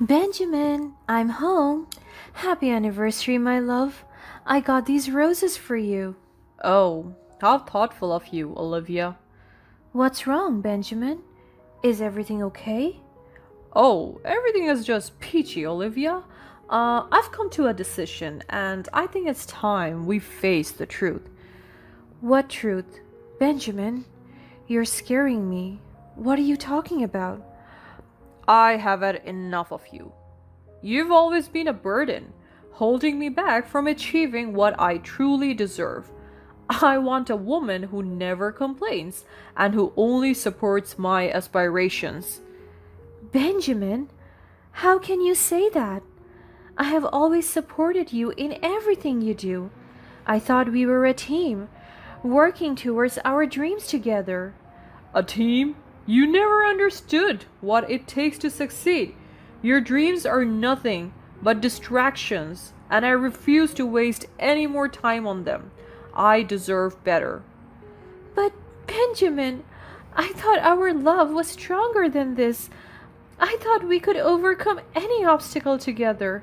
Benjamin, I'm home. Happy anniversary, my love. I got these roses for you. Oh, how thoughtful of you, Olivia. What's wrong, Benjamin? Is everything okay? Oh, everything is just peachy, Olivia. I've come to a decision, and I think it's time we face the truth. What truth? Benjamin, you're scaring me. What are you talking about? I have had enough of you. You've always been a burden, holding me back from achieving what I truly deserve. I want a woman who never complains and who only supports my aspirations. Benjamin, how can you say that? I have always supported you in everything you do. I thought we were a team, working towards our dreams together. A team? You never understood what it takes to succeed. Your dreams are nothing but distractions, and I refuse to waste any more time on them. I deserve better. But, Benjamin, I thought our love was stronger than this. I thought we could overcome any obstacle together.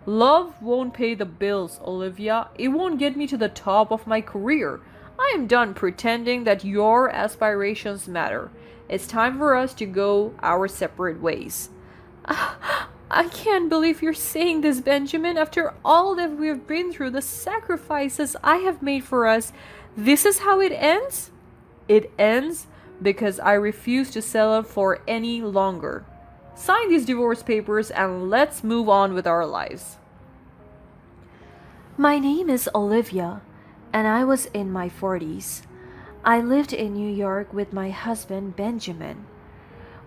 Love won't pay the bills, Olivia. It won't get me to the top of my career. I am done pretending that your aspirations matter. It's time for us to go our separate ways. I can't believe you're saying this, Benjamin. After all that we've been through, the sacrifices I have made for us, this is how it ends? It ends because I refuse to settle for any longer. Sign these divorce papers and let's move on with our lives. My name is Olivia, and I was in my 40s. I lived in New York with my husband, Benjamin.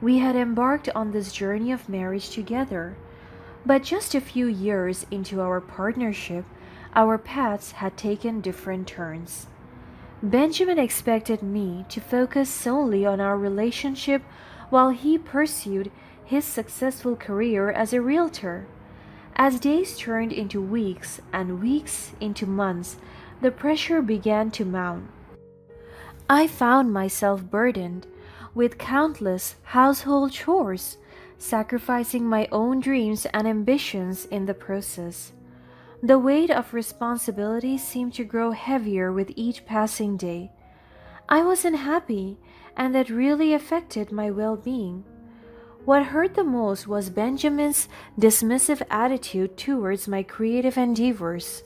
We had embarked on this journey of marriage together, but just a few years into our partnership, our paths had taken different turns. Benjamin expected me to focus solely on our relationship while he pursued his successful career as a realtor. As days turned into weeks and weeks into months, the pressure began to mount. I found myself burdened with countless household chores, sacrificing my own dreams and ambitions in the process. The weight of responsibility seemed to grow heavier with each passing day. I wasn't happy, and that really affected my well being. What hurt the most was Benjamin's dismissive attitude towards my creative endeavors.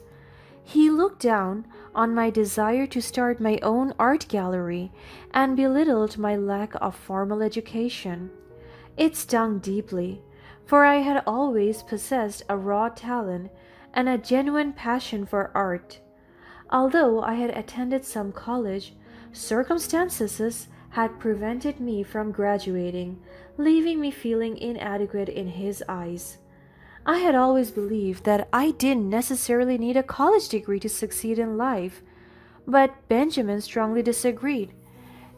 He looked down on my desire to start my own art gallery and belittled my lack of formal education. It stung deeply, for I had always possessed a raw talent and a genuine passion for art. Although I had attended some college, circumstances had prevented me from graduating, leaving me feeling inadequate in his eyes. I had always believed that I didn't necessarily need a college degree to succeed in life, but Benjamin strongly disagreed.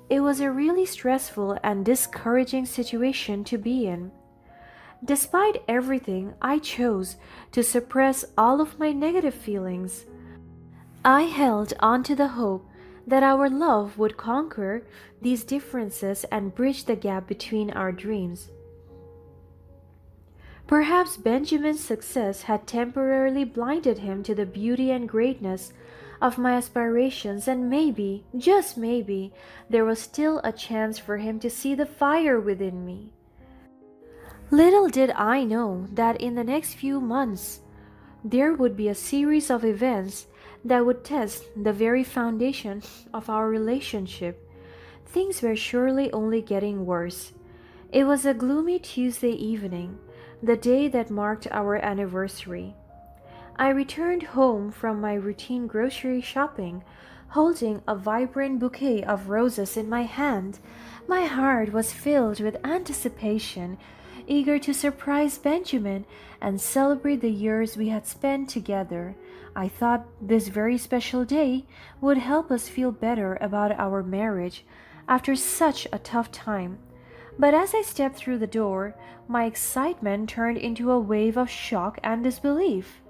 It was a really stressful and discouraging situation to be in. Despite everything, I chose to suppress all of my negative feelings. I held on to the hope that our love would conquer these differences and bridge the gap between our dreams. Perhaps Benjamin's success had temporarily blinded him to the beauty and greatness of my aspirations, and maybe, just maybe, there was still a chance for him to see the fire within me. Little did I know that in the next few months there would be a series of events that would test the very foundation of our relationship. Things were surely only getting worse. It was a gloomy Tuesday evening, the day that marked our anniversary. I returned home from my routine grocery shopping, holding a vibrant bouquet of roses in my hand. My heart was filled with anticipation, eager to surprise Benjamin and celebrate the years we had spent together. I thought this very special day would help us feel better about our marriage after such a tough time. But as I stepped through the door, my excitement turned into a wave of shock and disbelief.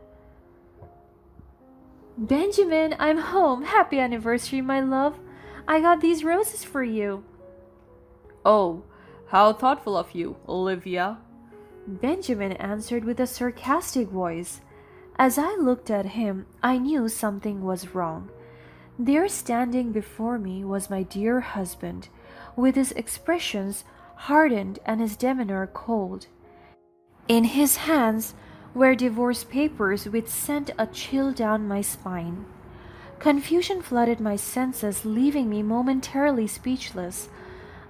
Benjamin, I'm home. Happy anniversary, my love. I got these roses for you. Oh, how thoughtful of you, Olivia. Benjamin answered with a sarcastic voice. As I looked at him, I knew something was wrong. There standing before me was my dear husband, with his expressions hardened and his demeanor cold. In his hands were divorce papers which sent a chill down my spine. Confusion flooded my senses, leaving me momentarily speechless.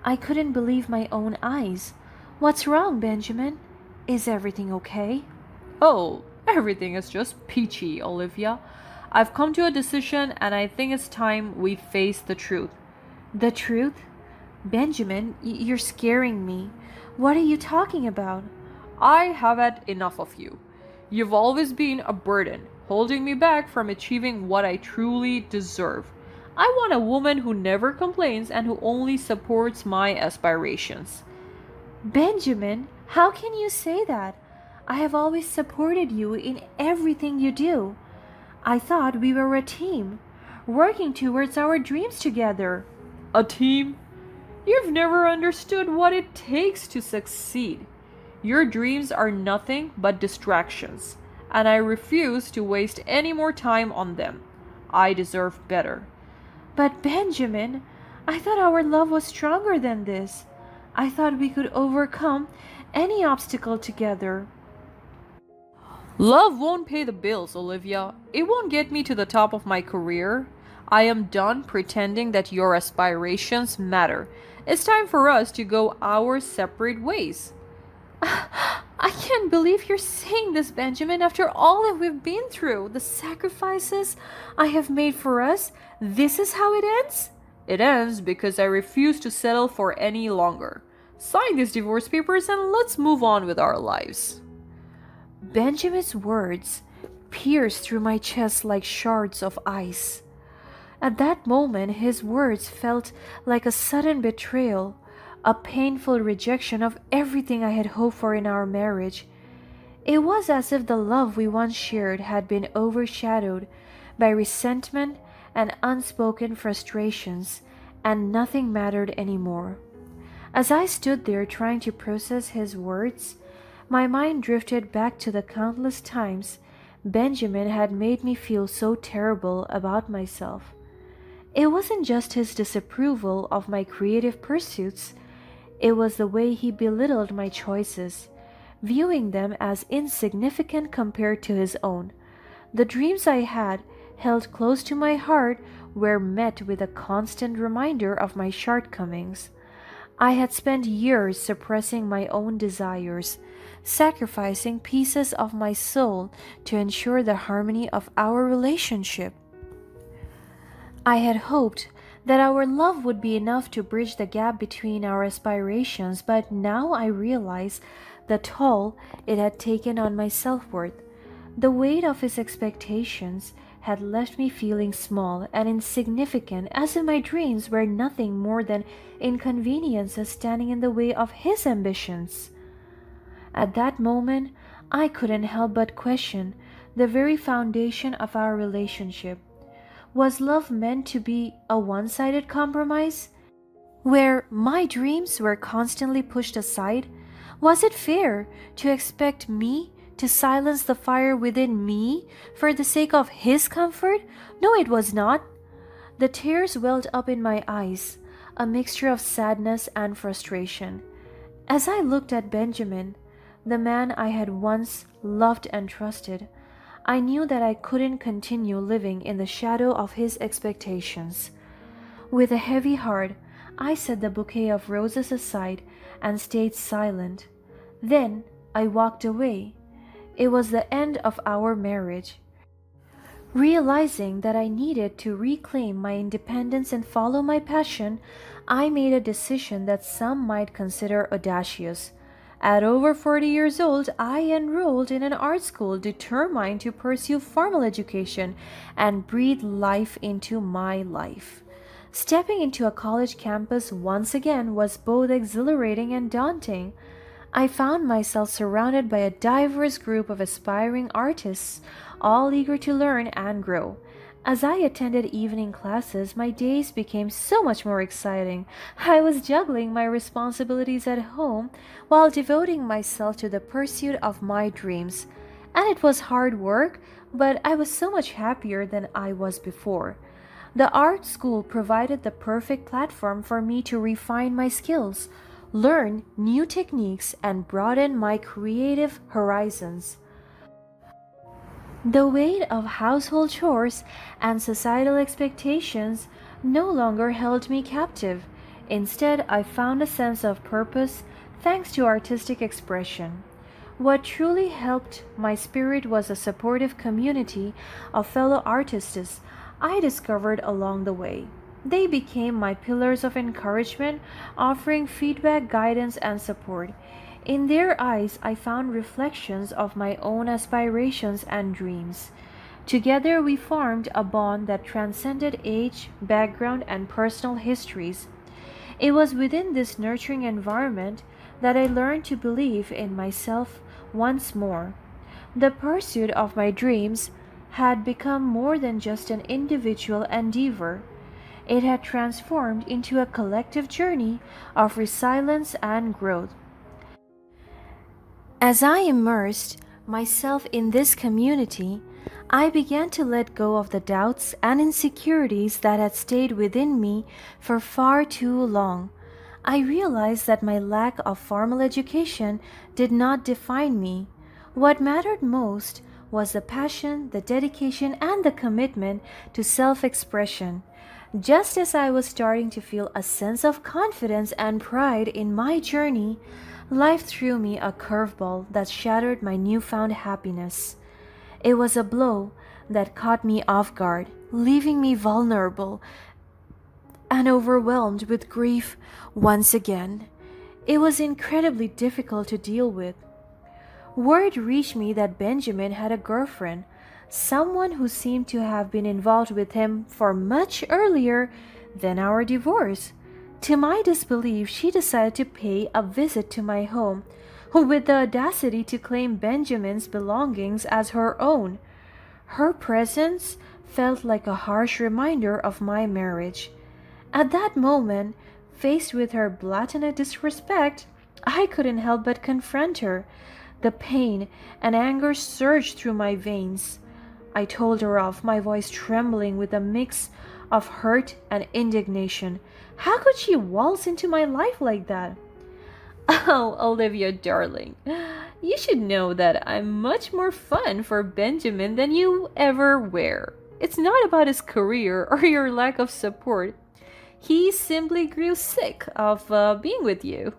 I couldn't believe my own eyes. What's wrong, Benjamin? Is everything okay? Oh, everything is just peachy, Olivia. I've come to a decision and I think it's time we face the truth. The truth? Benjamin, you're scaring me. What are you talking about? I have had enough of you. You've always been a burden, holding me back from achieving what I truly deserve. I want a woman who never complains and who only supports my aspirations. Benjamin, how can you say that? I have always supported you in everything you do. I thought we were a team, working towards our dreams together. A team? You've never understood what it takes to succeed. Your dreams are nothing but distractions, and I refuse to waste any more time on them. I deserve better. But Benjamin, I thought our love was stronger than this. I thought we could overcome any obstacle together. Love won't pay the bills, Olivia. It won't get me to the top of my career. I am done pretending that your aspirations matter. It's time for us to go our separate ways. I can't believe you're saying this, Benjamin, after all that we've been through, the sacrifices I have made for us. This is how it ends? It ends because I refuse to settle for any longer. Sign these divorce papers and let's move on with our lives. Benjamin's words pierced through my chest like shards of ice. At that moment, his words felt like a sudden betrayal, a painful rejection of everything I had hoped for in our marriage. It was as if the love we once shared had been overshadowed by resentment and unspoken frustrations, and nothing mattered anymore. As I stood there trying to process his words, my mind drifted back to the countless times Benjamin had made me feel so terrible about myself. It wasn't just his disapproval of my creative pursuits, it was the way he belittled my choices, viewing them as insignificant compared to his own. The dreams I had held close to my heart were met with a constant reminder of my shortcomings. I had spent years suppressing my own desires, sacrificing pieces of my soul to ensure the harmony of our relationship. I had hoped that our love would be enough to bridge the gap between our aspirations, but now I realize the toll it had taken on my self-worth. The weight of his expectations had left me feeling small and insignificant, as if my dreams were nothing more than inconveniences standing in the way of his ambitions. At that moment, I couldn't help but question the very foundation of our relationship. Was love meant to be a one-sided compromise, where my dreams were constantly pushed aside? Was it fair to expect me to silence the fire within me for the sake of his comfort? No, it was not. The tears welled up in my eyes, a mixture of sadness and frustration. As I looked at Benjamin, the man I had once loved and trusted, I knew that I couldn't continue living in the shadow of his expectations. With a heavy heart, I set the bouquet of roses aside and stayed silent. Then I walked away. It was the end of our marriage. Realizing that I needed to reclaim my independence and follow my passion, I made a decision that some might consider audacious. At over 40 years old, I enrolled in an art school determined to pursue formal education and breathe life into my life. Stepping into a college campus once again was both exhilarating and daunting. I found myself surrounded by a diverse group of aspiring artists, all eager to learn and grow. As I attended evening classes, my days became so much more exciting. I was juggling my responsibilities at home while devoting myself to the pursuit of my dreams. And it was hard work, but I was so much happier than I was before. The art school provided the perfect platform for me to refine my skills, learn new techniques, and broaden my creative horizons. The weight of household chores and societal expectations no longer held me captive. Instead, I found a sense of purpose thanks to artistic expression. What truly helped my spirit was a supportive community of fellow artists I discovered along the way. They became my pillars of encouragement, offering feedback, guidance, and support. In their eyes, I found reflections of my own aspirations and dreams. Together, we formed a bond that transcended age, background, and personal histories. It was within this nurturing environment that I learned to believe in myself once more. The pursuit of my dreams had become more than just an individual endeavor. It had transformed into a collective journey of resilience and growth. As I immersed myself in this community, I began to let go of the doubts and insecurities that had stayed within me for far too long. I realized that my lack of formal education did not define me. What mattered most was the passion, the dedication, and the commitment to self expression. Just as I was starting to feel a sense of confidence and pride in my journey, life threw me a curveball that shattered my newfound happiness. It was a blow that caught me off guard, leaving me vulnerable and overwhelmed with grief once again. It was incredibly difficult to deal with. Word reached me that Benjamin had a girlfriend, someone who seemed to have been involved with him for much earlier than our divorce. To my disbelief, she decided to pay a visit to my home, with the audacity to claim Benjamin's belongings as her own. Her presence felt like a harsh reminder of my marriage. At that moment, faced with her blatant disrespect, I couldn't help but confront her. The pain and anger surged through my veins. I told her off, my voice trembling with a mix of hurt and indignation. How could she waltz into my life like that? Oh, Olivia, darling, you should know that I'm much more fun for Benjamin than you ever were. It's not about his career or your lack of support. He simply grew sick of being with you.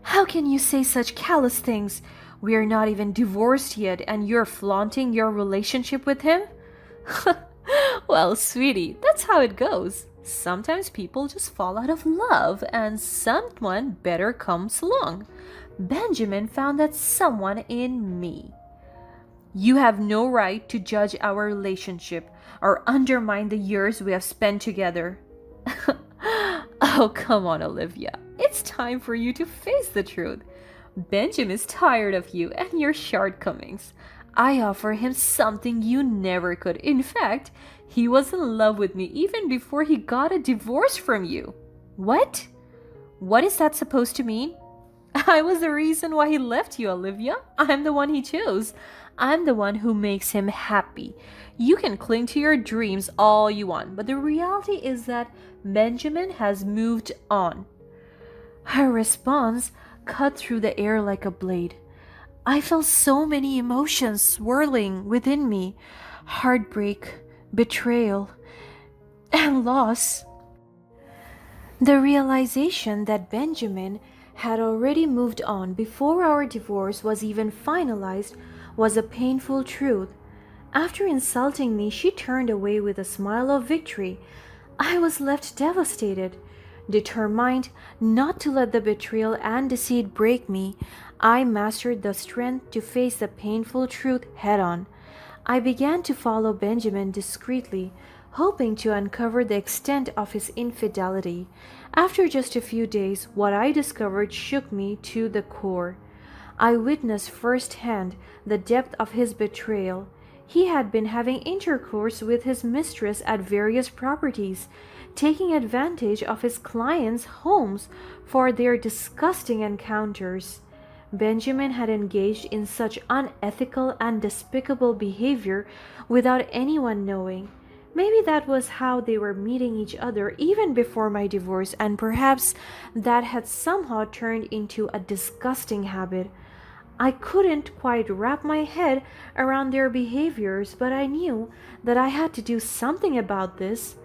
How can you say such callous things? We are not even divorced yet, and you're flaunting your relationship with him? Well, sweetie, that's how it goes. Sometimes people just fall out of love and someone better comes along. Benjamin found that someone in me. You have no right to judge our relationship or undermine the years we have spent together. Oh, come on, Olivia. It's time for you to face the truth. Benjamin is tired of you and your shortcomings. I offer him something you never could. In fact, he was in love with me even before he got a divorce from you. What? What is that supposed to mean? I was the reason why he left you, Olivia. I'm the one he chose. I'm the one who makes him happy. You can cling to your dreams all you want, but the reality is that Benjamin has moved on. Her response cut through the air like a blade. I felt so many emotions swirling within me: heartbreak, betrayal, and loss. The realization that Benjamin had already moved on before our divorce was even finalized was a painful truth. After insulting me, she turned away with a smile of victory. I was left devastated. Determined not to let the betrayal and deceit break me, I mastered the strength to face the painful truth head on. I began to follow Benjamin discreetly, hoping to uncover the extent of his infidelity. After just a few days, what I discovered shook me to the core. I witnessed firsthand the depth of his betrayal. He had been having intercourse with his mistress at various properties, taking advantage of his clients' homes for their disgusting encounters. Benjamin had engaged in such unethical and despicable behavior without anyone knowing. Maybe that was how they were meeting each other even before my divorce, and perhaps that had somehow turned into a disgusting habit. I couldn't quite wrap my head around their behaviors, but I knew that I had to do something about this.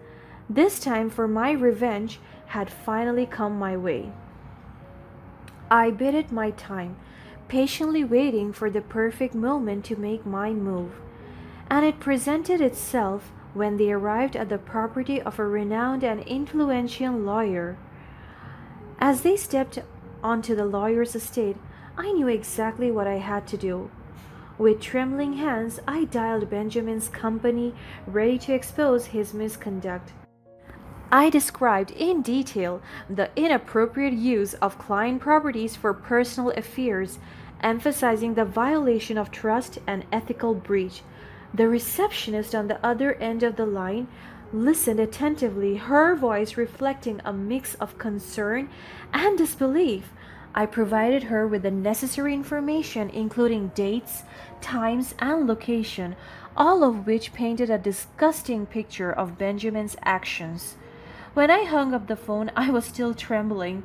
This time for my revenge had finally come my way. I bided my time, patiently waiting for the perfect moment to make my move, and it presented itself when they arrived at the property of a renowned and influential lawyer. As they stepped onto the lawyer's estate, I knew exactly what I had to do. With trembling hands, I dialed Benjamin's company, ready to expose his misconduct. I described in detail the inappropriate use of client properties for personal affairs, emphasizing the violation of trust and ethical breach. The receptionist on the other end of the line listened attentively, her voice reflecting a mix of concern and disbelief. I provided her with the necessary information, including dates, times, and location, all of which painted a disgusting picture of Benjamin's actions. When I hung up the phone, I was still trembling.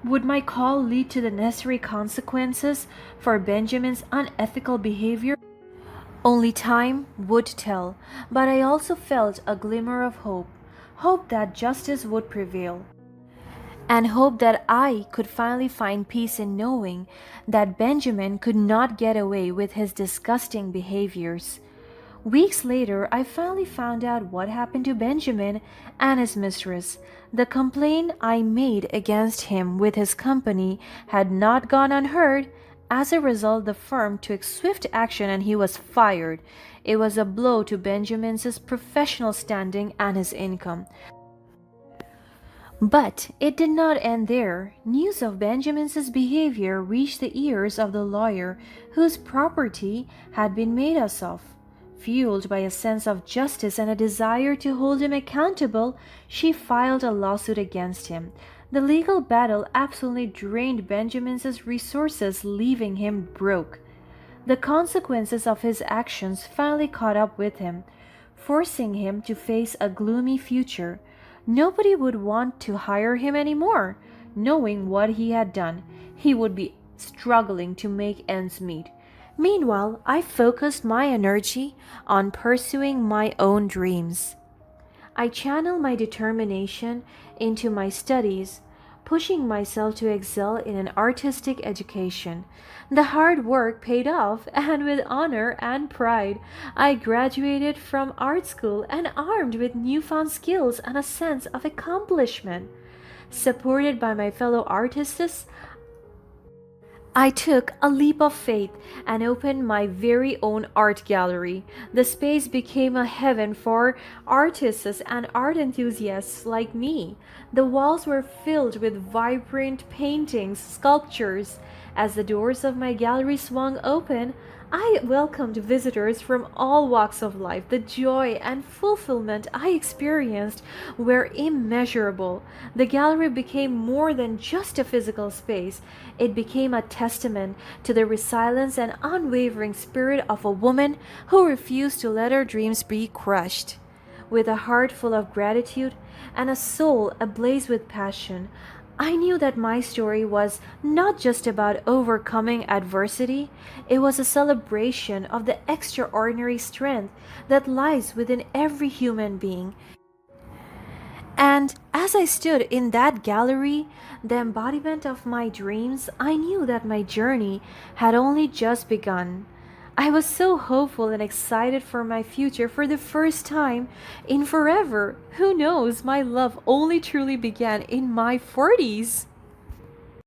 Would my call lead to the necessary consequences for Benjamin's unethical behavior? Only time would tell, but I also felt a glimmer of hope, hope that justice would prevail, and hope that I could finally find peace in knowing that Benjamin could not get away with his disgusting behaviors. Weeks later, I finally found out what happened to Benjamin and his mistress. The complaint I made against him with his company had not gone unheard. As a result, the firm took swift action and he was fired. It was a blow to Benjamin's professional standing and his income. But it did not end there. News of Benjamin's behavior reached the ears of the lawyer whose property had been made us of. Fueled by a sense of justice and a desire to hold him accountable, she filed a lawsuit against him. The legal battle absolutely drained Benjamin's resources, leaving him broke. The consequences of his actions finally caught up with him, forcing him to face a gloomy future. Nobody would want to hire him anymore, knowing what he had done. He would be struggling to make ends meet. Meanwhile, I focused my energy on pursuing my own dreams. I channeled my determination into my studies, pushing myself to excel in an artistic education. The hard work paid off, and with honor and pride, I graduated from art school and armed with newfound skills and a sense of accomplishment. Supported by my fellow artists, I took a leap of faith and opened my very own art gallery. The space became a heaven for artists and art enthusiasts like me. The walls were filled with vibrant paintings, sculptures. As the doors of my gallery swung open, I welcomed visitors from all walks of life. The joy and fulfillment I experienced were immeasurable. The gallery became more than just a physical space. It became a testament to the resilience and unwavering spirit of a woman who refused to let her dreams be crushed. With a heart full of gratitude and a soul ablaze with passion, I knew that my story was not just about overcoming adversity, it was a celebration of the extraordinary strength that lies within every human being. And as I stood in that gallery, the embodiment of my dreams, I knew that my journey had only just begun. I was so hopeful and excited for my future for the first time in forever. Who knows, my love only truly began in my 40s.